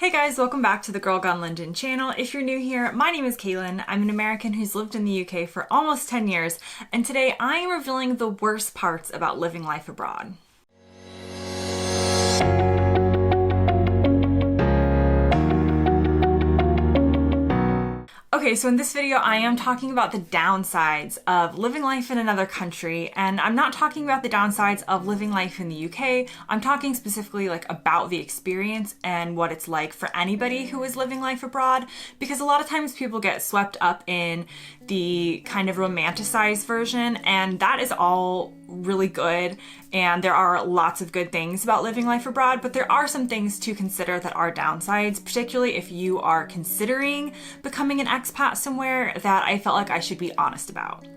Hey guys, welcome back to the Girl Gone London channel. If you're new here, my name is Kaylin. I'm an American who's lived in the UK for almost 10 years, and today I am revealing the worst parts about living life abroad. Okay, so in this video, I am talking about the downsides of living life in another country, and I'm not talking about the downsides of living life in the UK. I'm talking specifically about the experience and what it's like for anybody who is living life abroad, because a lot of times people get swept up in the kind of romanticized version, and that is all really good, and there are lots of good things about living life abroad, but there are some things to consider that are downsides, particularly if you are considering becoming an expat somewhere, that I felt like I should be honest about.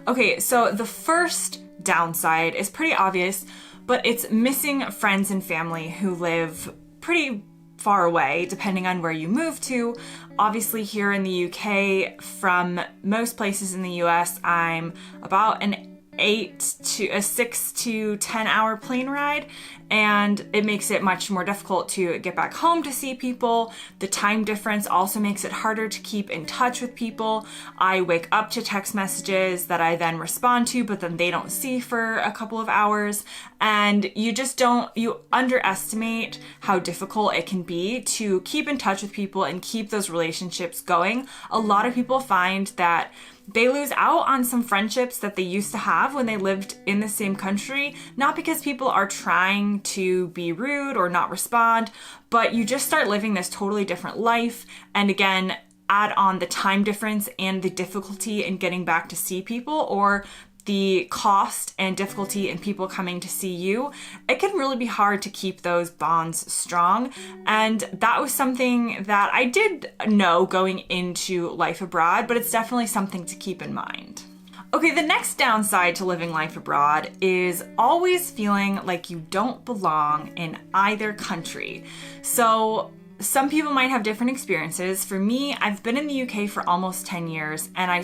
Okay, so the first downside is pretty obvious, but it's missing friends and family who live pretty far away, depending on where you move to. Obviously, here in the UK, from most places in the US, I'm about an 6 to 10 hour plane ride, and it makes it much more difficult to get back home to see people. The time difference also makes it harder to keep in touch with people. I wake up to text messages that I then respond to, but then they don't see for a couple of hours, and you underestimate how difficult it can be to keep in touch with people and keep those relationships going. A lot of people find that they lose out on some friendships that they used to have when they lived in the same country, not because people are trying to be rude or not respond, but you just start living this totally different life. And again, add on the time difference and the difficulty in getting back to see people, or the cost and difficulty in people coming to see you. It can really be hard to keep those bonds strong. And that was something that I did know going into life abroad, but it's definitely something to keep in mind. Okay, the next downside to living life abroad is always feeling like you don't belong in either country. So some people might have different experiences. For me, I've been in the UK for almost 10 years, and I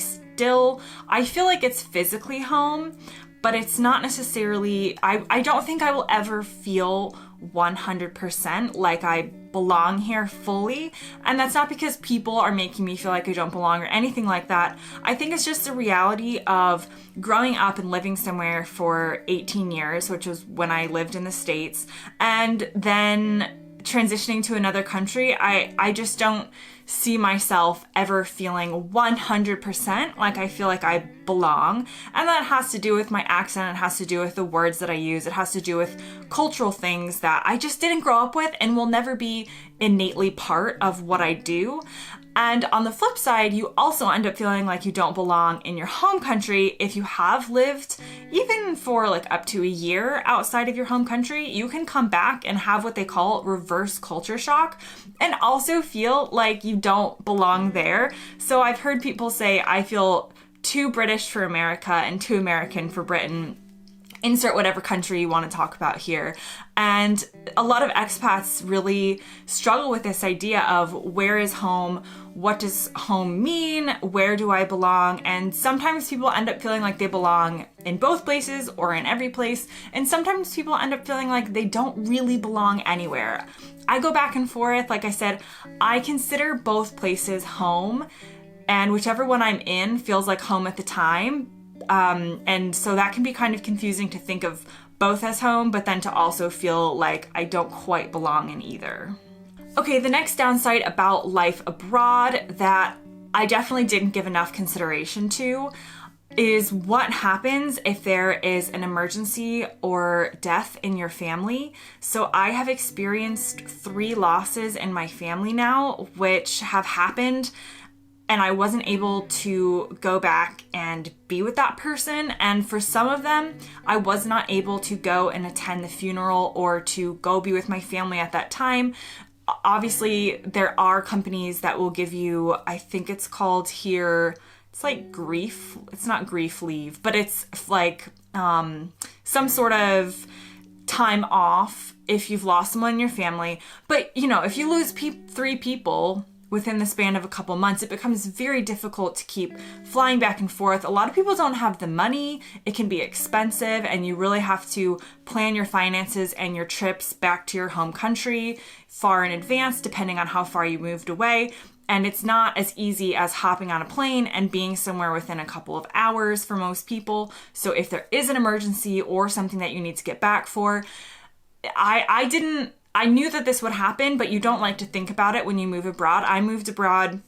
feel like it's physically home, but it's not necessarily, I don't think I will ever feel 100% like I belong here fully. And that's not because people are making me feel like I don't belong or anything like that. I think it's just the reality of growing up and living somewhere for 18 years, which was when I lived in the States, and then transitioning to another country. I just don't see myself ever feeling 100% like I feel like I belong. And that has to do with my accent. It has to do with the words that I use. It has to do with cultural things that I just didn't grow up with and will never be innately part of what I do. And on the flip side, you also end up feeling like you don't belong in your home country. If you have lived even for up to a year outside of your home country, you can come back and have what they call reverse culture shock and also feel like you don't belong there. So I've heard people say, I feel too British for America and too American for Britain. Insert whatever country you want to talk about here. And a lot of expats really struggle with this idea of where is home? What does home mean? Where do I belong? And sometimes people end up feeling like they belong in both places or in every place. And sometimes people end up feeling like they don't really belong anywhere. I go back and forth. Like I said, I consider both places home, and whichever one I'm in feels like home at the time. And so that can be kind of confusing to think of both as home, but then to also feel like I don't quite belong in either. Okay, the next downside about life abroad that I definitely didn't give enough consideration to is what happens if there is an emergency or death in your family. So I have experienced 3 losses in my family now, which have happened, and I wasn't able to go back and be with that person. And for some of them, I was not able to go and attend the funeral or to go be with my family at that time. Obviously, there are companies that will give you, I think it's called here, it's like grief. It's not grief leave, but it's like some sort of time off if you've lost someone in your family. But, if you lose 3 people, within the span of a couple months, it becomes very difficult to keep flying back and forth. A lot of people don't have the money. It can be expensive, and you really have to plan your finances and your trips back to your home country far in advance, depending on how far you moved away. And it's not as easy as hopping on a plane and being somewhere within a couple of hours for most people. So if there is an emergency or something that you need to get back for, I knew that this would happen, but you don't like to think about it when you move abroad. I moved abroad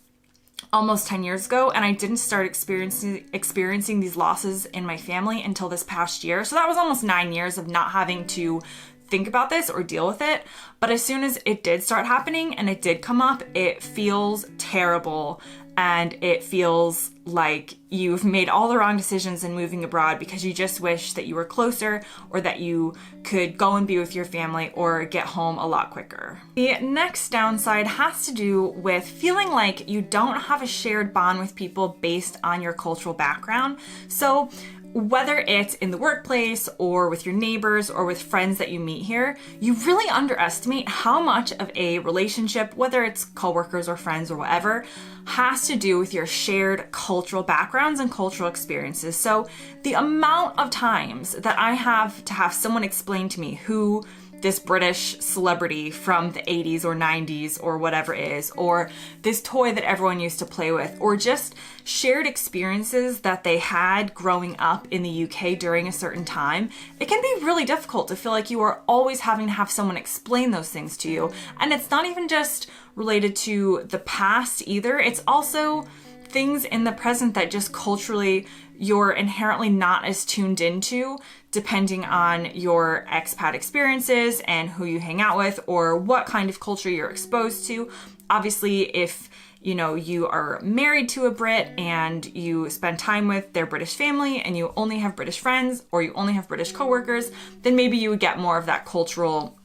almost 10 years ago, and I didn't start experiencing these losses in my family until this past year. So that was almost 9 years of not having to think about this or deal with it. But as soon as it did start happening and it did come up, it feels terrible. And it feels like you've made all the wrong decisions in moving abroad because you just wish that you were closer, or that you could go and be with your family or get home a lot quicker. The next downside has to do with feeling like you don't have a shared bond with people based on your cultural background. So whether it's in the workplace or with your neighbors or with friends that you meet here, you really underestimate how much of a relationship, whether it's coworkers or friends or whatever, has to do with your shared cultural backgrounds and cultural experiences. So the amount of times that I have to have someone explain to me who this British celebrity from the 80s or 90s or whatever is, or this toy that everyone used to play with, or just shared experiences that they had growing up in the UK during a certain time, it can be really difficult to feel like you are always having to have someone explain those things to you. And it's not even just related to the past either. It's also things in the present that just culturally you're inherently not as tuned into, depending on your expat experiences and who you hang out with or what kind of culture you're exposed to. Obviously, if you are married to a Brit and you spend time with their British family and you only have British friends or you only have British coworkers, then maybe you would get more of that cultural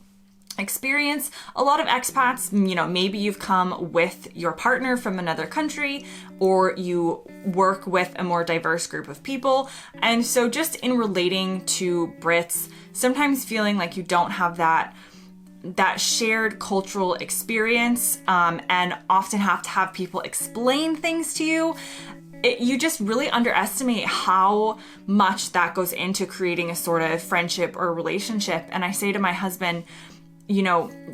experience. A lot of expats, maybe you've come with your partner from another country, or you work with a more diverse group of people. And so just in relating to Brits, sometimes feeling like you don't have that shared cultural experience, and often have to have people explain things to you. You just really underestimate how much that goes into creating a sort of friendship or relationship. And I say to my husband,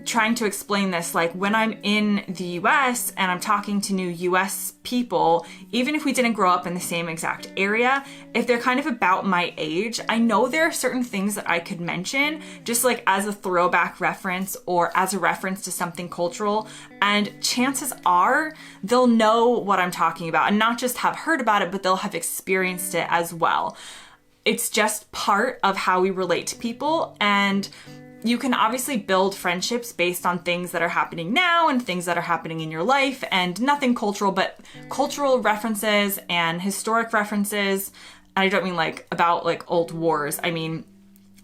trying to explain this, like when I'm in the US and I'm talking to new US people, even if we didn't grow up in the same exact area, if they're kind of about my age, I know there are certain things that I could mention just like as a throwback reference or as a reference to something cultural. And chances are they'll know what I'm talking about, and not just have heard about it, but they'll have experienced it as well. It's just part of how we relate to people. And you can obviously build friendships based on things that are happening now and things that are happening in your life, and nothing cultural, but cultural references and historic references. I don't mean about old wars. I mean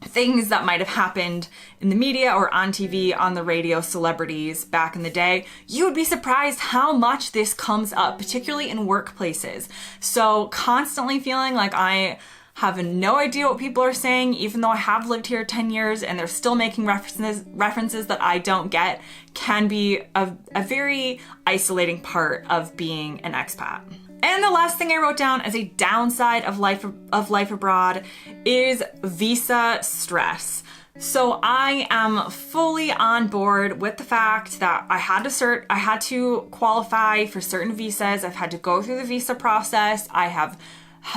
things that might have happened in the media or on TV, on the radio, celebrities back in the day. You would be surprised how much this comes up, particularly in workplaces. So constantly feeling like I have no idea what people are saying, even though I have lived here 10 years and they're still making references that I don't get, can be a very isolating part of being an expat. And the last thing I wrote down as a downside of life abroad is visa stress. So I am fully on board with the fact that I had to qualify for certain visas. I've had to go through the visa process. I have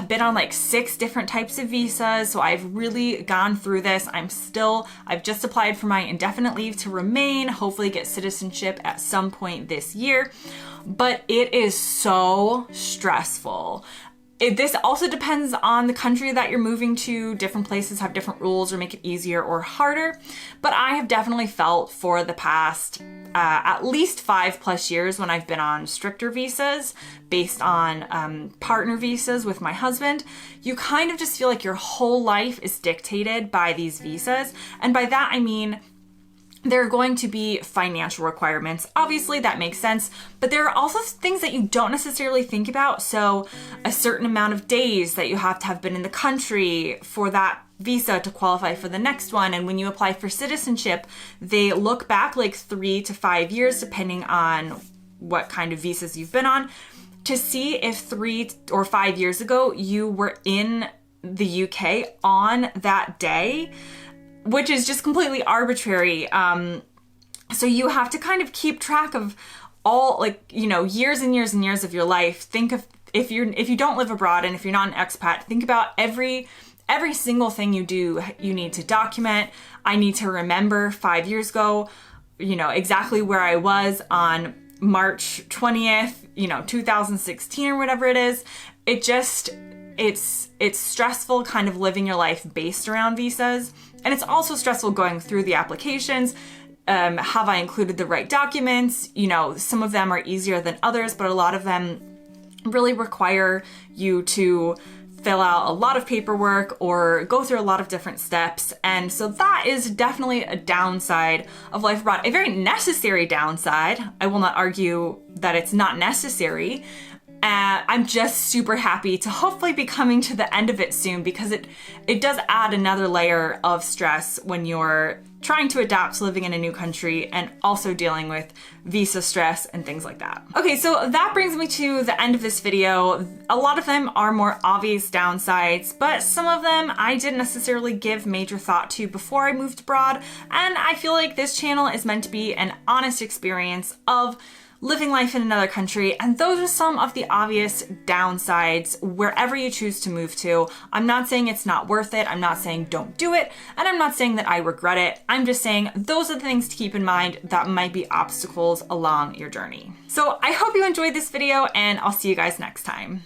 been on 6 different types of visas, so I've really gone through this. I've just applied for my indefinite leave to remain, hopefully get citizenship at some point this year, but it is so stressful. This also depends on the country that you're moving to. Different places have different rules or make it easier or harder, but I have definitely felt for the past at least 5+ years when I've been on stricter visas based on partner visas with my husband, you kind of just feel like your whole life is dictated by these visas. And by that, I mean, there are going to be financial requirements. Obviously, that makes sense, but there are also things that you don't necessarily think about. So a certain amount of days that you have to have been in the country for that visa to qualify for the next one. And when you apply for citizenship, they look back 3 to 5 years, depending on what kind of visas you've been on, to see if 3 or 5 years ago you were in the UK on that day, which is just completely arbitrary. So you have to kind of keep track of all, like, you know, years and years and years of your life. Think of, if you don't live abroad and if you're not an expat, think about every single thing you do, you need to document. I need to remember 5 years ago, you know, exactly where I was on March 20th, you know, 2016 or whatever it is. It's stressful kind of living your life based around visas. And it's also stressful going through the applications. Have I included the right documents? You know, some of them are easier than others, but a lot of them really require you to fill out a lot of paperwork or go through a lot of different steps. And so that is definitely a downside of life abroad, a very necessary downside. I will not argue that it's not necessary. I'm just super happy to hopefully be coming to the end of it soon, because it does add another layer of stress when you're trying to adapt to living in a new country and also dealing with visa stress and things like that. Okay, so that brings me to the end of this video. A lot of them are more obvious downsides, but some of them I didn't necessarily give major thought to before I moved abroad, and I feel like this channel is meant to be an honest experience of living life in another country, and those are some of the obvious downsides wherever you choose to move to. I'm not saying it's not worth it, I'm not saying don't do it, and I'm not saying that I regret it. I'm just saying those are the things to keep in mind that might be obstacles along your journey. So I hope you enjoyed this video, and I'll see you guys next time.